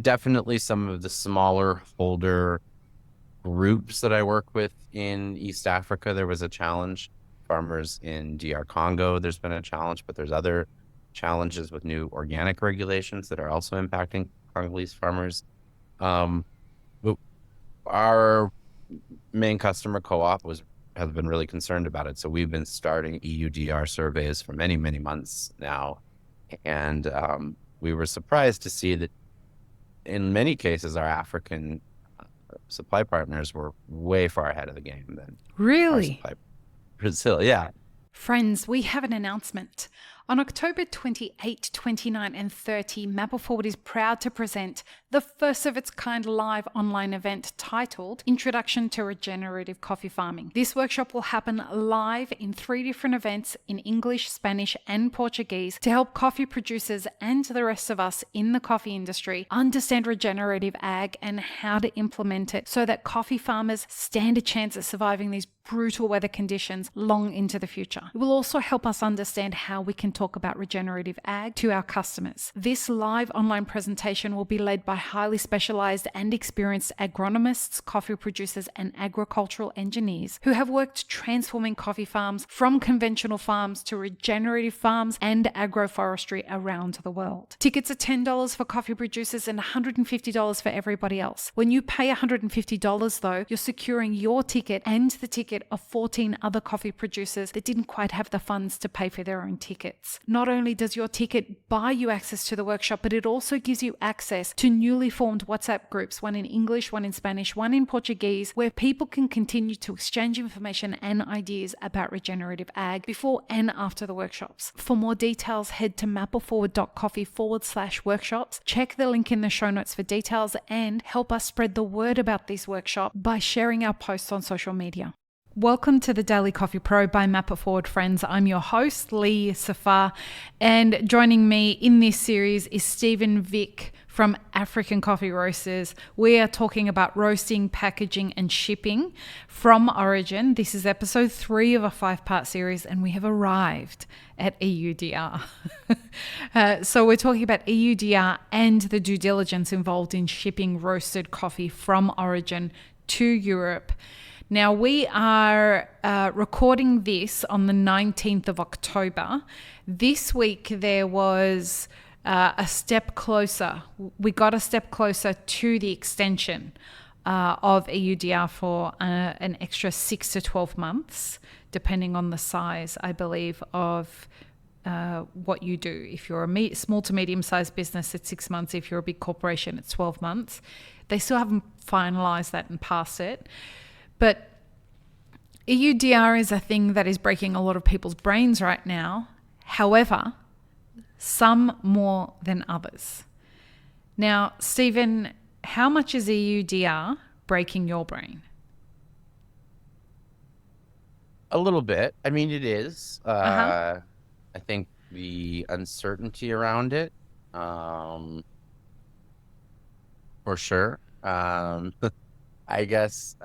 definitely some of the smaller holder groups that I work with in East Africa, there was a challenge. Farmers in DR Congo, there's been a challenge, but there's other challenges with new organic regulations that are also impacting Congolese farmers. Um, but our main customer co-op has been really concerned about it. So we've been starting EUDR surveys for many, many months now. And we were surprised to see that in many cases, our African supply partners were way far ahead of the game than our Really? supply. Brazil, yeah. Friends, we have an announcement. On October 28, 29, and 30, Maple Forward is proud to present the first of its kind live online event titled Introduction to Regenerative Coffee Farming. This workshop will happen live in 3 different events in English, Spanish, and Portuguese to help coffee producers and the rest of us in the coffee industry understand regenerative ag and how to implement it so that coffee farmers stand a chance at surviving these brutal weather conditions long into the future. It will also help us understand how we can talk about regenerative ag to our customers. This live online presentation will be led by highly specialized and experienced agronomists, coffee producers, and agricultural engineers who have worked transforming coffee farms from conventional farms to regenerative farms and agroforestry around the world. Tickets are $10 for coffee producers and $150 for everybody else. When you pay $150 though, you're securing your ticket and the ticket of 14 other coffee producers that didn't quite have the funds to pay for their own tickets. Not only does your ticket buy you access to the workshop, but it also gives you access to newly formed WhatsApp groups, one in English, one in Spanish, one in Portuguese, where people can continue to exchange information and ideas about regenerative ag before and after the workshops. For more details, head to mapleforward.coffee/workshops. Check the link in the show notes for details and help us spread the word about this workshop by sharing our posts on social media. Welcome to the Daily Coffee Pro by Map It Forward, friends. I'm your host, Lee Safar, and joining me in this series is Stephen Vick from African Coffee Roasters. We are talking about roasting, packaging, and shipping from origin. This is episode 3 of a 5-part series, and we have arrived at EUDR. So we're talking about EUDR and the due diligence involved in shipping roasted coffee from origin to Europe. Now, we are recording this on the 19th of October. This week, there was a step closer. We got a step closer to the extension of EUDR for an extra 6 to 12 months, depending on the size, I believe, of what you do. If you're a small to medium-sized business, it's 6 months. If you're a big corporation, it's 12 months. They still haven't finalized that and passed it. But EUDR is a thing that is breaking a lot of people's brains right now. However, some more than others. Now, Stephen, how much is EUDR breaking your brain? A little bit. I mean, it is. I think the uncertainty around it, for sure. I guess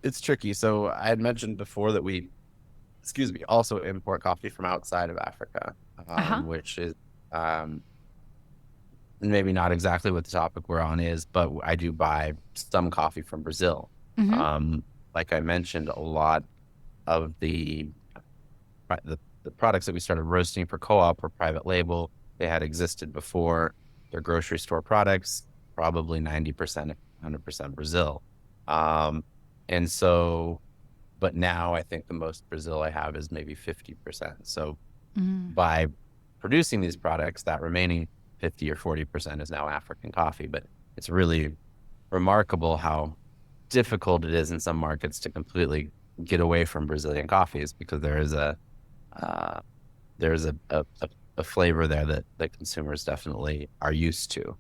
it's tricky. So I had mentioned before that we, also import coffee from outside of Africa, which is maybe not exactly what the topic we're on is, but I do buy some coffee from Brazil. Like I mentioned, a lot of the products that we started roasting for co-op were private label. They had existed before. They're grocery store products, probably 90%, 100% Brazil. And so, but now I think the most Brazil I have is maybe 50%. So by producing these products, that remaining 50 or 40% is now African coffee. But it's really remarkable how difficult it is in some markets to completely get away from Brazilian coffees, because there is a flavor there that consumers definitely are used to.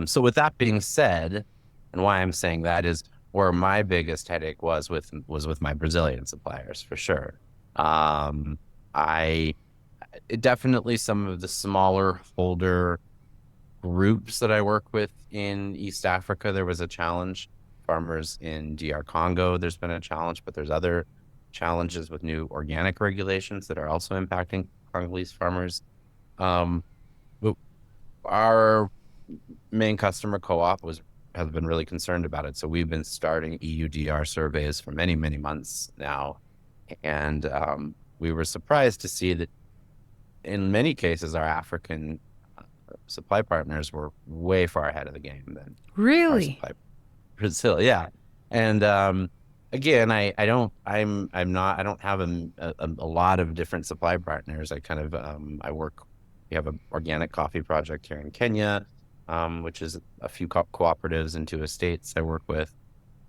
So with that being said, and why I'm saying that is where my biggest headache was with my Brazilian suppliers, for sure. Definitely some of the smaller holder groups that I work with in East Africa, there was a challenge. Farmers in DR Congo, there's been a challenge, but there's other challenges with new organic regulations that are also impacting Congolese farmers. But our main customer co-op has been really concerned about it. So we've been starting EUDR surveys for many, many months now. And we were surprised to see that in many cases, our African supply partners were way far ahead of the game than our Really? supply Brazil. Yeah. And again, I don't have a lot of different supply partners. I kind of we have an organic coffee project here in Kenya, which is a few cooperatives and 2 estates I work with.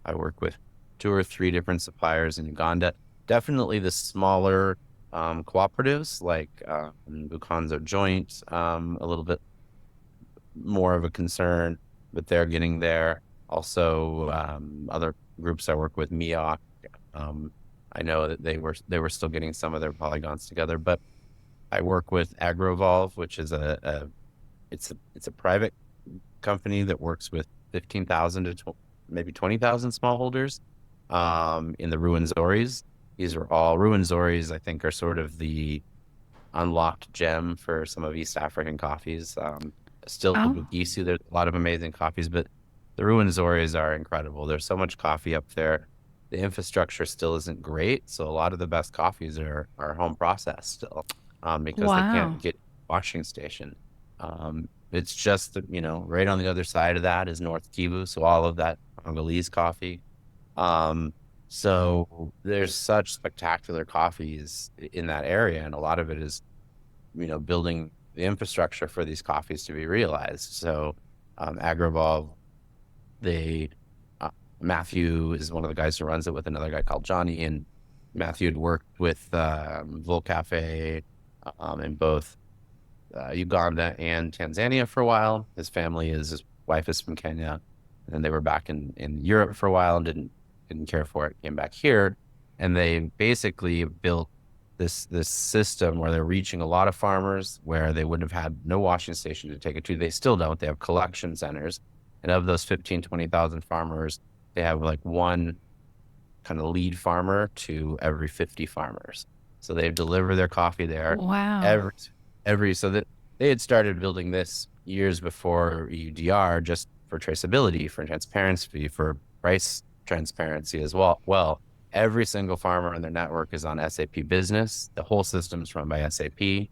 I work with 2 or 3 different suppliers in Uganda. Definitely the smaller cooperatives like Bukanzo Joint, a little bit more of a concern, but they're getting there. Also, other groups I work with, MIOC, I know that they were still getting some of their polygons together, but I work with AgroVolve, which is it's a private company that works with 15,000 to maybe 20,000 smallholders in the Ruwenzoris. These are all Ruwenzoris, I think, are sort of the unlocked gem for some of East African coffees. Still Bugisu, there's a lot of amazing coffees, but the Ruwenzoris are incredible. There's so much coffee up there. The infrastructure still isn't great, so a lot of the best coffees are home processed still, because they can't get washing station. It's just, right on the other side of that is North Kivu, so all of that Congolese coffee. So there's such spectacular coffees in that area, and a lot of it is, building the infrastructure for these coffees to be realized. So AgroVolve, Matthew is one of the guys who runs it with another guy called Johnny, and Matthew had worked with Volcafe in both Uganda and Tanzania for a while. His wife is from Kenya, and they were back in Europe for a while and didn't care for it, came back here, and they basically built this system where they're reaching a lot of farmers where they would have had no washing station to take it to. They still don't. They have collection centers, and of those 20,000 farmers, they have like one kind of lead farmer to every 50 farmers. So they deliver their coffee there. Wow. So that they had started building this years before EUDR, just for traceability, for transparency, for price transparency as well. Well, every single farmer in their network is on SAP Business. The whole system's run by SAP.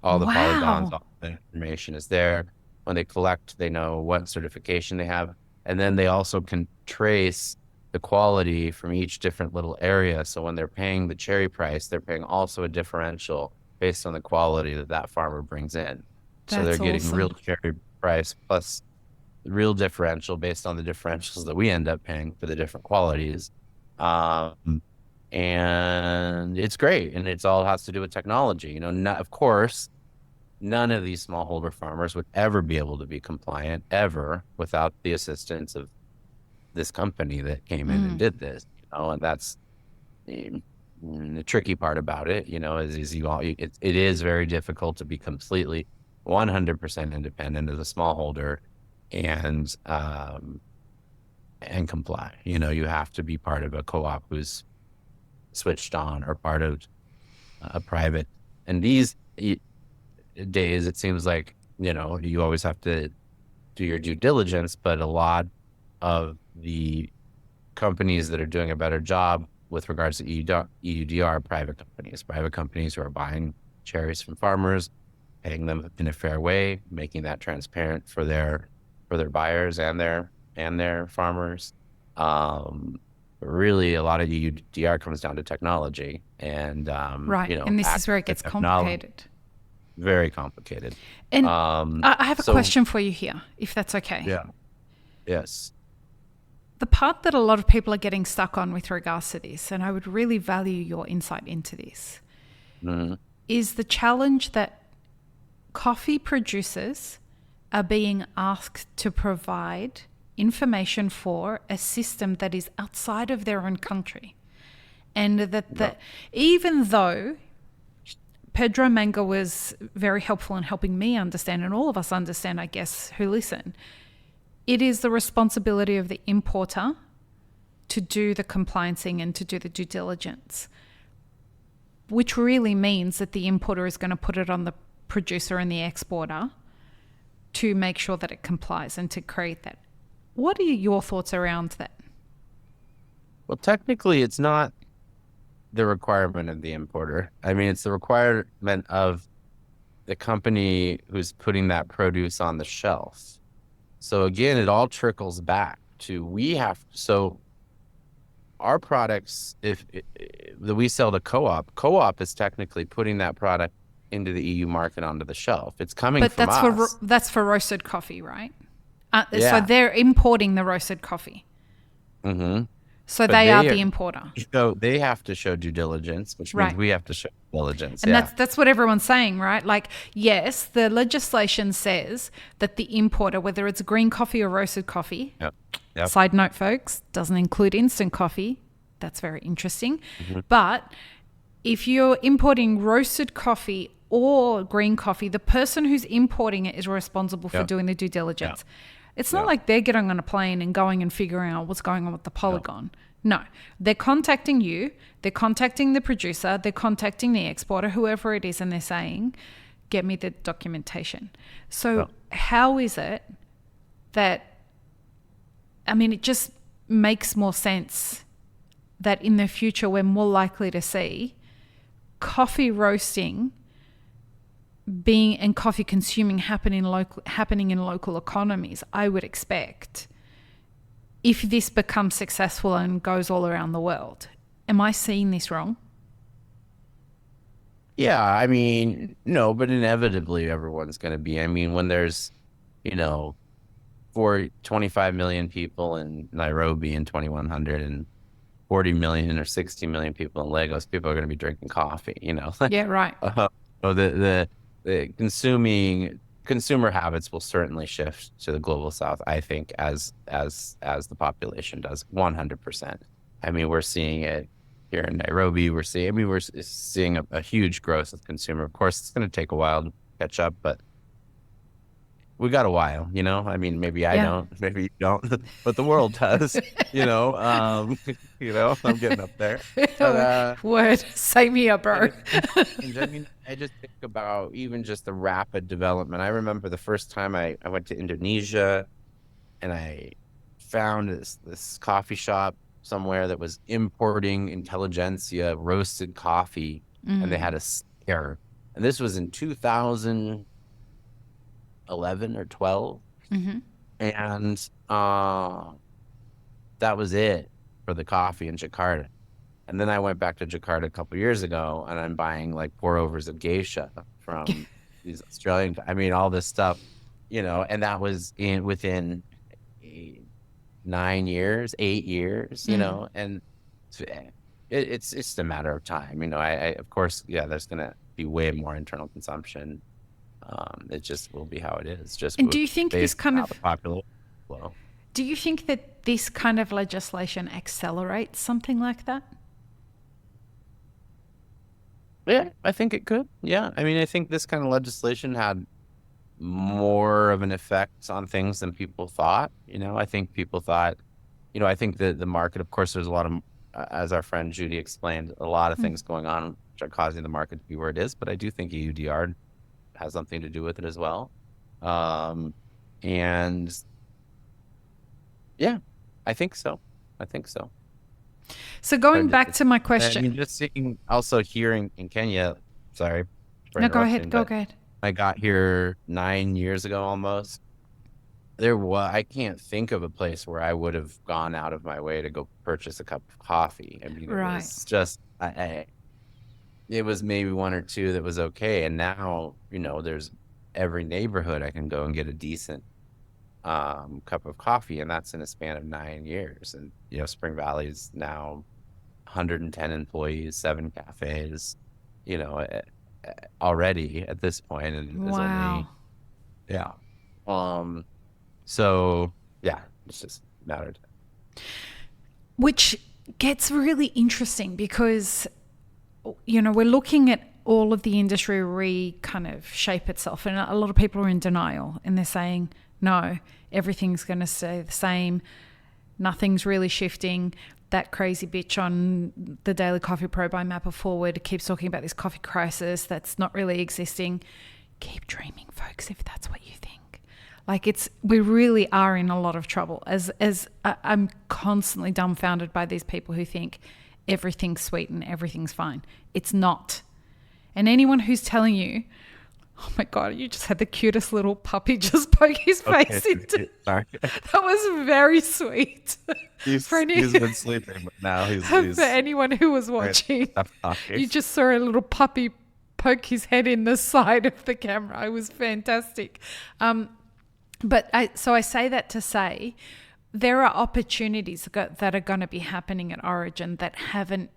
All the polygons, all the information is there. When they collect, they know what certification they have. And then they also can trace the quality from each different little area. So when they're paying the cherry price, they're paying also a differential based on the quality that farmer brings in. So they're getting real cherry price plus real differential based on the differentials that we end up paying for the different qualities. And it's great. And it's all has to do with technology. Of course, none of these smallholder farmers would ever be able to be compliant ever without the assistance of this company that came in and did this, and that's the tricky part about it, it is very difficult to be completely 100% independent as a smallholder and comply. You have to be part of a co-op who's switched on or part of a private. And these days, it seems like, you always have to do your due diligence, but a lot of the companies that are doing a better job with regards to EUDR are private companies who are buying cherries from farmers, paying them in a fair way, making that transparent for their buyers and their farmers. Really, a lot of EUDR comes down to technology, and right. And this is where it gets complicated. Very complicated. And I have a question for you here, if that's okay. Yeah. Yes. The part that a lot of people are getting stuck on with regards to this, and I would really value your insight into this, is the challenge that coffee producers are being asked to provide information for a system that is outside of their own country. And that even though Pedro Manga was very helpful in helping me understand, and all of us understand, I guess, who listen, it is the responsibility of the importer to do the compliancing and to do the due diligence, which really means that the importer is going to put it on the producer and the exporter to make sure that it complies and to create that. What are your thoughts around that? Well, technically, it's not the requirement of the importer. I mean, it's the requirement of the company who's putting that produce on the shelf. So again, it all trickles back to so our products, that we sell to co-op is technically putting that product into the EU market onto the shelf. It's coming from us. That's for roasted coffee, right? Yeah. So they're importing the roasted coffee. Mm-hmm. So they are the importer. So they have to show due diligence, which means we have to show diligence. And that's what everyone's saying, right? Like, yes, the legislation says that the importer, whether it's green coffee or roasted coffee, Yep. Side note, folks, doesn't include instant coffee. That's very interesting. Mm-hmm. But if you're importing roasted coffee or green coffee, the person who's importing it is responsible for doing the due diligence. It's not like they're getting on a plane and going and figuring out what's going on with the polygon. No, they're contacting you, they're contacting the producer, they're contacting the exporter, whoever it is, and they're saying, get me the documentation. So how is it that, I mean, it just makes more sense that in the future we're more likely to see coffee roasting and coffee consuming happening in local economies, I would expect, if this becomes successful and goes all around the world. Am I seeing this wrong? Yeah, I mean, no, but inevitably everyone's going to be. I mean, when there's, 25 million people in Nairobi in 2100 and 40 million or 60 million people in Lagos, people are going to be drinking coffee, Yeah, right. So the consumer habits will certainly shift to the global south, I think, as the population does, 100%. I mean, we're seeing it here in Nairobi. We're seeing a huge growth of consumer. Of course, it's going to take a while to catch up, but we got a while, I mean, maybe I don't, maybe you don't, but the world does, I'm getting up there. But, Word, same here, bro. And I mean, I just think about even just the rapid development. I remember the first time I went to Indonesia and I found this coffee shop somewhere that was importing intelligentsia roasted coffee, and they had a scare. And this was in 2011 or 12. And that was it for the coffee in Jakarta. And then I went back to Jakarta a couple of years ago, and I'm buying like pour overs of geisha from these Australian, I mean, all this stuff, and that was within 8 years, and it's just a matter of time. I of course, there's going to be way more internal consumption. It just will be how it is. And do you think this kind of popular flow? Do you think that this kind of legislation accelerates something like that? Yeah, I think it could. Yeah, I mean, I think this kind of legislation had more of an effect on things than people thought. I think people thought, I think the market, of course, there's a lot of, as our friend Judy explained, a lot of things going on which are causing the market to be where it is. But I do think EUDR has something to do with it as well. And yeah, I think so. So going back to my question. I mean, just seeing, also here in Kenya, sorry. No, go ahead. I got here 9 years ago almost. I can't think of a place where I would have gone out of my way to go purchase a cup of coffee. I mean, it was just, it was maybe one or two that was okay. And now, there's every neighborhood I can go and get a decent cup of coffee. And that's in a span of 9 years. And, Spring Valley's now 110 employees, 7 cafes, already at this point. And wow. So yeah, it's just a matter of time. Which gets really interesting because, we're looking at all of the industry kind of shape itself, and a lot of people are in denial and they're saying, no, everything's going to stay the same. Nothing's really shifting. That crazy bitch on the Daily Coffee Pro by Mapper Forward keeps talking about this coffee crisis that's not really existing. Keep dreaming, folks, if that's what you think. Like we really are in a lot of trouble. I'm constantly dumbfounded by these people who think everything's sweet and everything's fine. It's not. And anyone who's telling you, oh my God, you just had the cutest little puppy just poke his face into. Sorry. That was very sweet. He's been sleeping, but now he's for anyone who was watching, you just saw a little puppy poke his head in the side of the camera. It was fantastic. So I say that to say there are opportunities that are going to be happening at Origin that haven't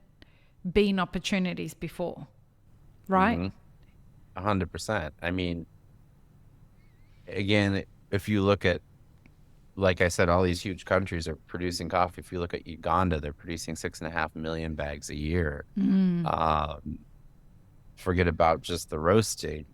been opportunities before, right? 100%. I mean, again, if you look at, like I said, all these huge countries are producing coffee. If you look at Uganda, they're producing 6.5 million bags a year. Forget about just the roasting,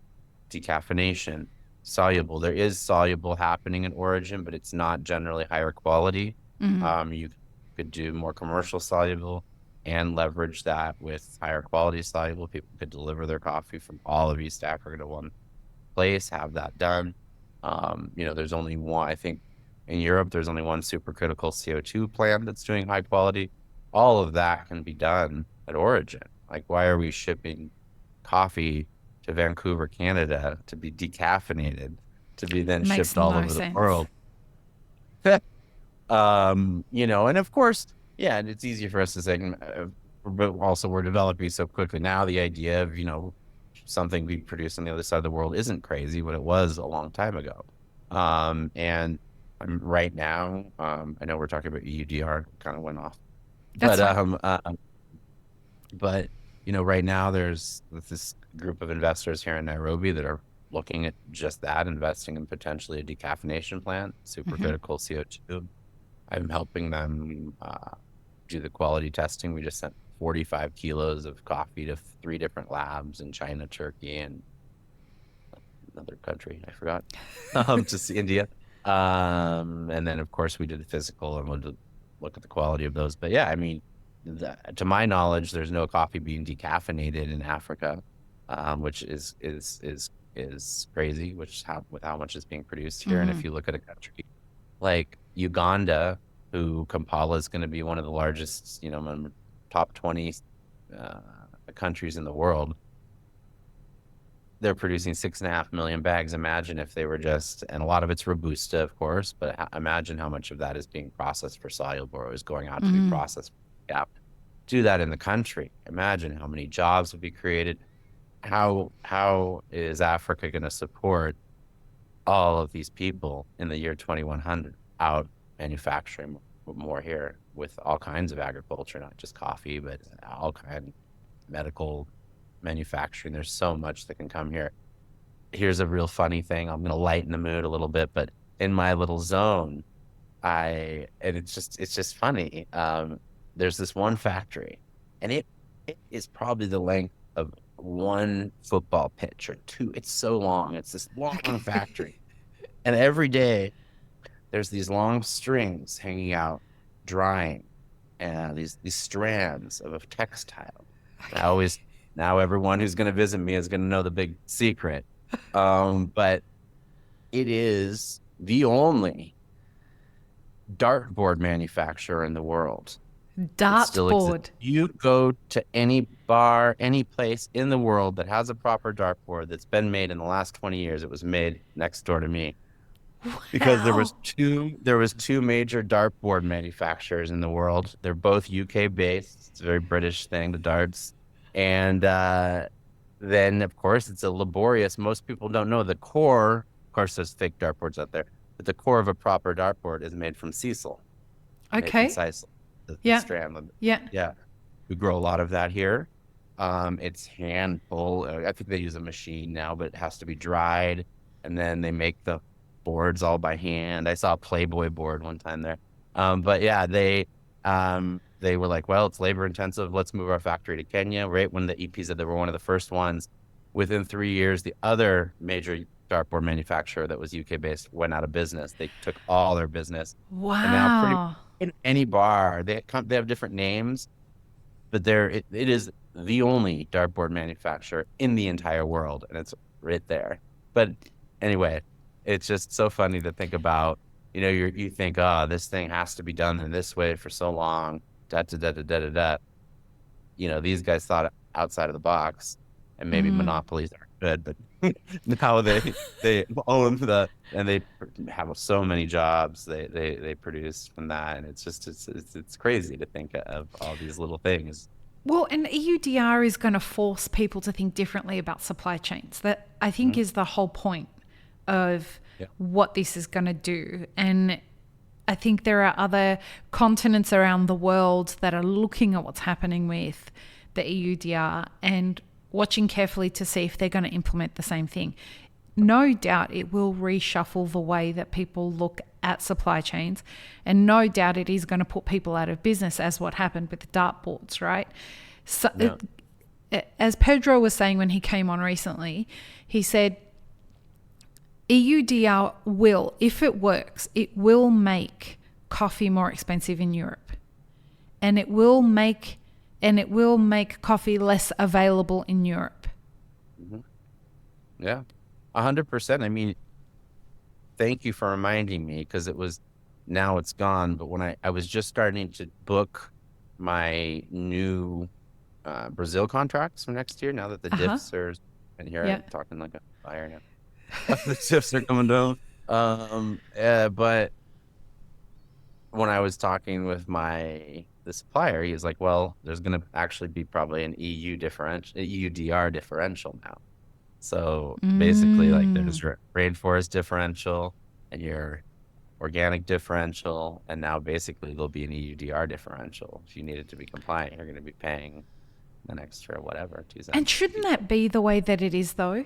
decaffeination, soluble. There is soluble happening in Origin, but it's not generally higher quality. You could do more commercial soluble and leverage that with higher quality soluble. People could deliver their coffee from all of East Africa to one place, have that done. There's only one, I think in Europe, there's only one supercritical CO2 plant that's doing high quality. All of that can be done at Origin. Like, why are we shipping coffee to Vancouver, Canada to be decaffeinated, to be then shipped all over the world? And of course, yeah, it's easier for us to say, but also we're developing so quickly now. The idea of, something we produce on the other side of the world isn't crazy, but it was a long time ago. And right now, I know we're talking about EUDR, kind of went off. That's but right now there's this group of investors here in Nairobi that are looking at just that, investing in potentially a decaffeination plant, supercritical CO2. I'm helping them do the quality testing. We just sent 45 kilos of coffee to 3 different labs in China, Turkey, and another country, I forgot, to see India. And then, of course, we did a physical and we'll look at the quality of those. But yeah, I mean, to my knowledge, there's no coffee being decaffeinated in Africa, which is crazy, with how much is being produced here. And if you look at a country like Uganda, who Kampala is going to be one of the largest, top 20 countries in the world, they're producing 6.5 million bags. Imagine if they were and a lot of it's Robusta, of course, but imagine how much of that is being processed for soluble or is going out to be processed. Yeah. Do that in the country. Imagine how many jobs would be created. How is Africa going to support all of these people in the year 2100 out manufacturing more here with all kinds of agriculture, not just coffee, but all kinds of medical manufacturing? There's so much that can come here. Here's a real funny thing. I'm going to lighten the mood a little bit, but in my little zone, and it's just funny. There's this one factory, and it is probably the length of one football pitch or 2. It's so long. It's this long factory. And every day there's these long strings hanging out, drying, and these strands of a textile. Now everyone who's going to visit me is going to know the big secret. But it is the only dartboard manufacturer in the world. Dartboard. You go to any bar, any place in the world that has a proper dartboard that's been made in the last 20 years. It was made next door to me. Wow. Because there was two major dartboard manufacturers in the world. They're both UK based. It's a very British thing, the darts. And then, of course, it's a laborious. Most people don't know the core. Of course, there's fake dartboards out there, but the core of a proper dartboard is made from sisal. Okay. The strand. Yeah. We grow a lot of that here. It's hand pull. I think they use a machine now, but it has to be dried, and then they make the boards all by hand. I saw a Playboy board one time there. But yeah, they were like, well, it's labor intensive. Let's move our factory to Kenya. Right when the EP said they were one of the first ones, within 3 years, the other major dartboard manufacturer that was UK based went out of business. They took all their business. Wow. And now in any bar, they have different names, but it is the only dartboard manufacturer in the entire world, and it's right there. But anyway, it's just so funny to think about, you think, oh, this thing has to be done in this way for so long, da da da da da da da. These guys thought outside of the box, and maybe monopolies aren't good, but now they own and they have so many jobs they produce from that, and it's crazy to think of all these little things. Well, and EUDR is going to force people to think differently about supply chains. That I think Mhm. is the whole point of Yeah. what this is going to do. And I think there are other continents around the world that are looking at what's happening with the EUDR and watching carefully to see if they're going to implement the same thing. No doubt it will reshuffle the way that people look at supply chains, and no doubt it is going to put people out of business, as what happened with the dartboards, right? So, Yeah. as Pedro was saying when he came on recently, he said EUDR will, if it works, it will make coffee more expensive in Europe, and it will make coffee less available in Europe. hmm Yeah. 100%. I mean, thank you for reminding me, because now it's gone. But when I was just starting to book my new Brazil contracts for next year, now that the Uh-huh. diffs are, and here Yeah. I'm talking like a buyer now, the diffs are coming down. But when I was talking with the supplier, he was like, well, there's going to actually be probably an EUDR differential now. So basically, like, there's your rainforest differential and your organic differential, and now basically there'll be an EUDR differential. If you need it to be compliant, you're going to be paying an extra whatever, 2 cents. And shouldn't that be the way that it is, though?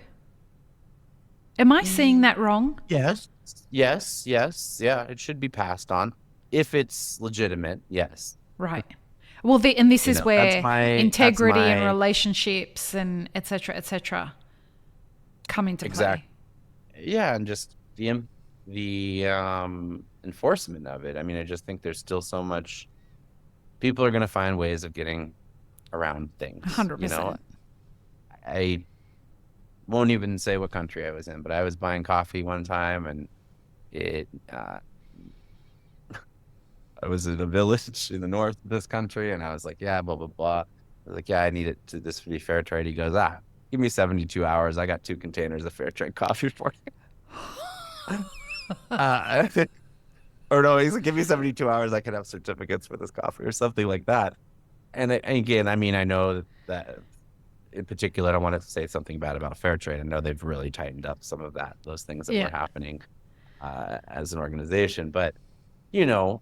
Am I seeing that wrong? Yes. Yes, yes, yeah. It should be passed on if it's legitimate. Yes. Right. Well, and this is That's where that's integrity and my relationships and et cetera, come into exact. play. Yeah, and just the enforcement of it. I mean, I just think there's still so much. People are going to find ways of getting around things. 100%. I won't even say what country I was in, but I was buying coffee one time, and it I was in a village in the north of this country, and I was like, yeah, blah blah blah. I was like, yeah, I need it to this to be fair trade. He goes, give me 72 hours. I got 2 containers of fair trade coffee for you. uh, or no, he's like, give me 72 hours. I can have certificates for this coffee or something like that. And again, I mean, I know that in particular, I don't want to say something bad about fair trade. I know they've really tightened up some of those things that Yeah. were happening as an organization. But, you know,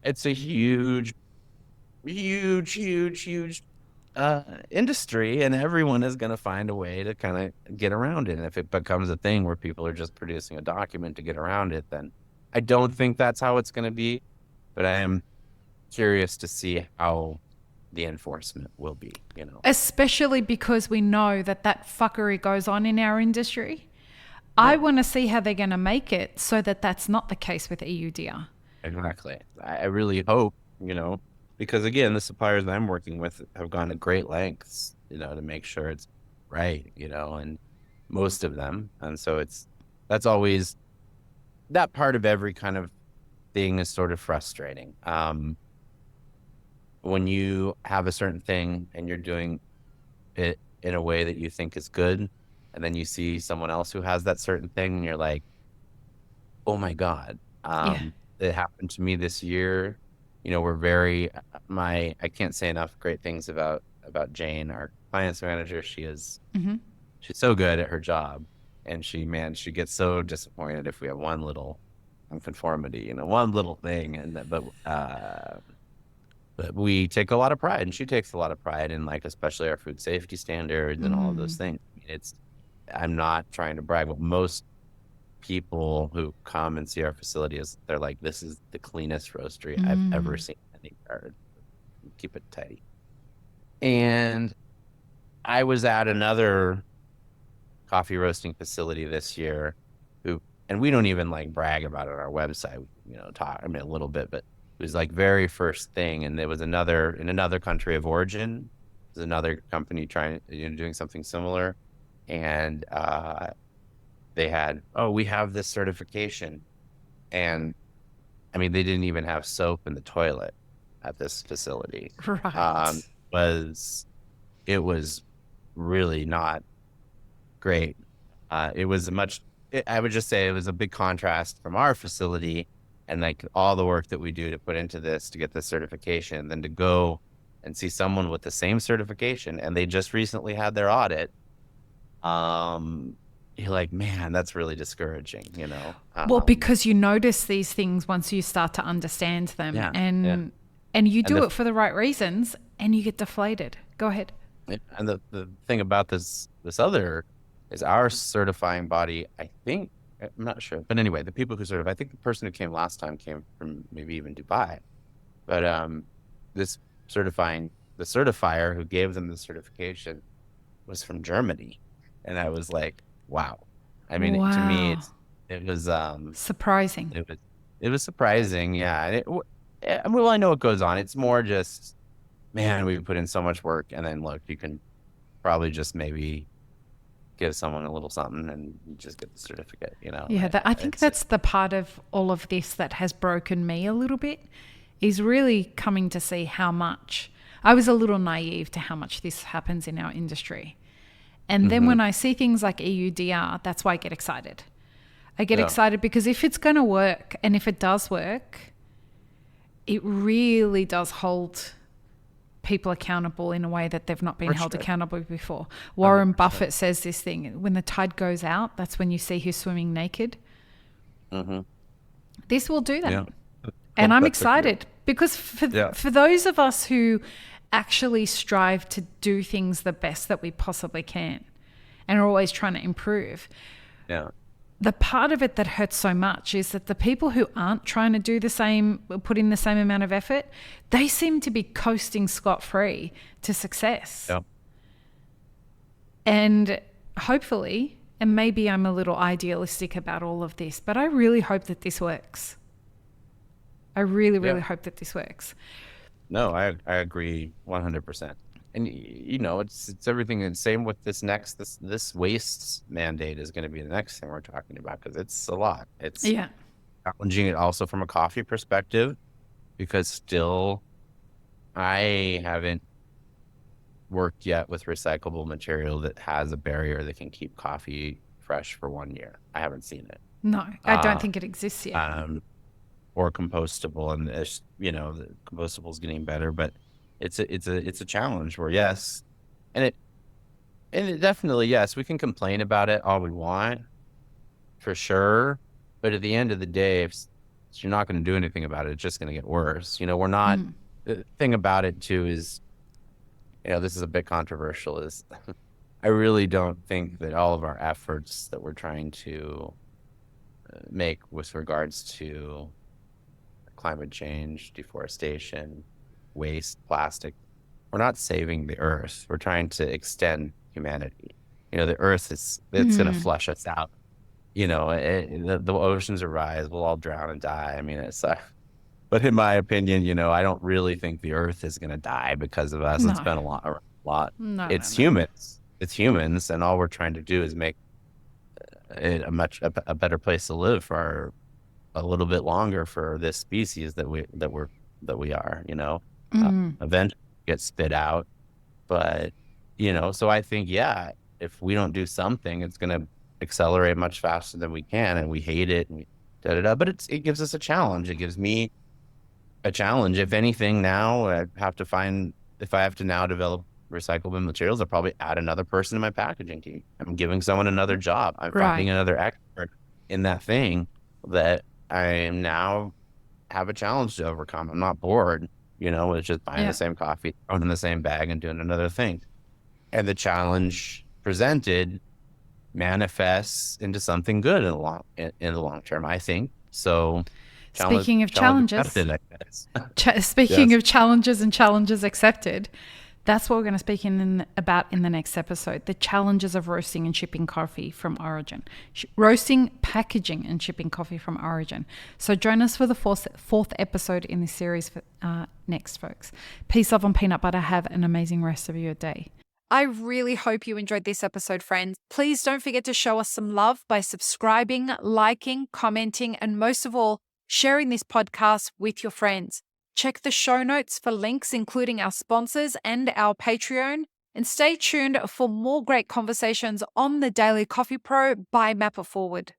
it's a huge, huge, huge, huge industry, and everyone is going to find a way to kind of get around it. And if it becomes a thing where people are just producing a document to get around it, then I don't think that's how it's going to be. But I am curious to see how the enforcement will be. Especially because we know that fuckery goes on in our industry. I want to see how they're going to make it so that that's not the case with EUDR. Exactly. I really hope, because again, the suppliers that I'm working with have gone to great lengths, to make sure it's right, and most of them. And so that's always, that part of every kind of thing is sort of frustrating. When you have a certain thing and you're doing it in a way that you think is good, and then you see someone else who has that certain thing, and you're like, oh my God. It happened to me this year. I can't say enough great things about Jane, our finance manager. She's so good at her job, and she gets so disappointed if we have one little nonconformity, one little thing. But we take a lot of pride, and she takes a lot of pride in, like, especially our food safety standards and all of those things. I'm not trying to brag, but most people who come and see our facility they're like, this is the cleanest roastery I've ever seen anywhere. Keep it tidy. And I was at another coffee roasting facility this year and we don't even like brag about it on our website, a little bit, but it was like very first thing. And there was in another country of origin, there's another company doing something similar. And they had, oh, we have this certification. And I mean, they didn't even have soap in the toilet at this facility. Right. Was It was really not great. It was I would just say it was a big contrast from our facility and like all the work that we do to put into this to get this certification, then to go and see someone with the same certification and they just recently had their audit. You're like, man, that's really discouraging, you know? Well, because you notice these things once you start to understand them, Yeah, and you do it for the right reasons, and you get deflated. Go ahead. and the thing about this other is our certifying body, I think, I'm not sure, but anyway, the people who certify, I think the person who came last time came from maybe even Dubai, but this the certifier who gave them the certification was from Germany, and I was like, wow. I mean, to me, Wow. it was Surprising. it was surprising, yeah. I mean, well, I know what goes on. It's more just, man, we put in so much work, and then look, you can probably just maybe give someone a little something and you just get the certificate, you know? Yeah, I think that's the part of all of this that has broken me a little bit, is really coming to see how much I was a little naive to how much this happens in our industry. And then when I see things like EUDR, that's why I get excited. I get excited because if it's going to work, and if it does work, it really does hold people accountable in a way that they've not been held accountable before. Warren 100%. Buffett says this thing, when the tide goes out, that's when you see who's swimming naked. This will do that. Yeah. And I'm That's a good- excited because for those of us who actually strive to do things the best that we possibly can and are always trying to improve, Yeah. the part of it that hurts so much is that the people who aren't trying to do the same, put in the same amount of effort, they seem to be coasting scot-free to success. Yeah. And hopefully, and maybe I'm a little idealistic about all of this, but I really hope that this works. I really, really hope that this works. No, I agree 100%. And you know, it's everything. And same with this waste mandate is going to be the next thing we're talking about, because it's a lot. It's challenging it also from a coffee perspective, because still I haven't worked yet with recyclable material that has a barrier that can keep coffee fresh for 1 year. I haven't seen it. No, I don't think it exists yet. Or compostable, and you know, the compostable is getting better, but it's a challenge where and it definitely, yes, we can complain about it all we want, for sure, but at the end of the day, if you're not going to do anything about it, it's just going to get worse. You know, we're not. The thing about it too is, you know, this is a bit controversial, is I really don't think that all of our efforts that we're trying to make with regards to climate change, deforestation, waste, plastic, we're not saving the earth. We're trying to extend humanity. You know, the earth it's going to flush us out. You know, the oceans will rise, we'll all drown and die. I mean, but in my opinion, you know, I don't really think the earth is going to die because of us. It's been a lot. No, it's humans. It's humans, and all we're trying to do is make it a better place to live for a little bit longer for this species that we are, you know. Eventually get spit out, but you know, so I think, if we don't do something, it's going to accelerate much faster than we can, and we hate it, and but it gives us a challenge. It gives me a challenge. If anything, now if I have to now develop recyclable materials, I'll probably add another person to my packaging team. I'm giving someone another job. I'm finding another expert in that thing that I now have a challenge to overcome. I'm not bored, you know, with just buying the same coffee, throwing in the same bag, and doing another thing. And the challenge presented manifests into something good in the long term, I think. So, speaking of challenges, speaking of challenges and challenges accepted, that's what we're going to speak about in the next episode: the challenges of roasting and shipping coffee from origin, roasting, packaging, and shipping coffee from origin. So join us for the fourth episode in this series next, folks. Peace, love, and peanut butter. Have an amazing rest of your day. I really hope you enjoyed this episode, friends. Please don't forget to show us some love by subscribing, liking, commenting, and most of all, sharing this podcast with your friends. Check the show notes for links, including our sponsors and our Patreon, and stay tuned for more great conversations on the Daily Coffee Pro by Map It Forward.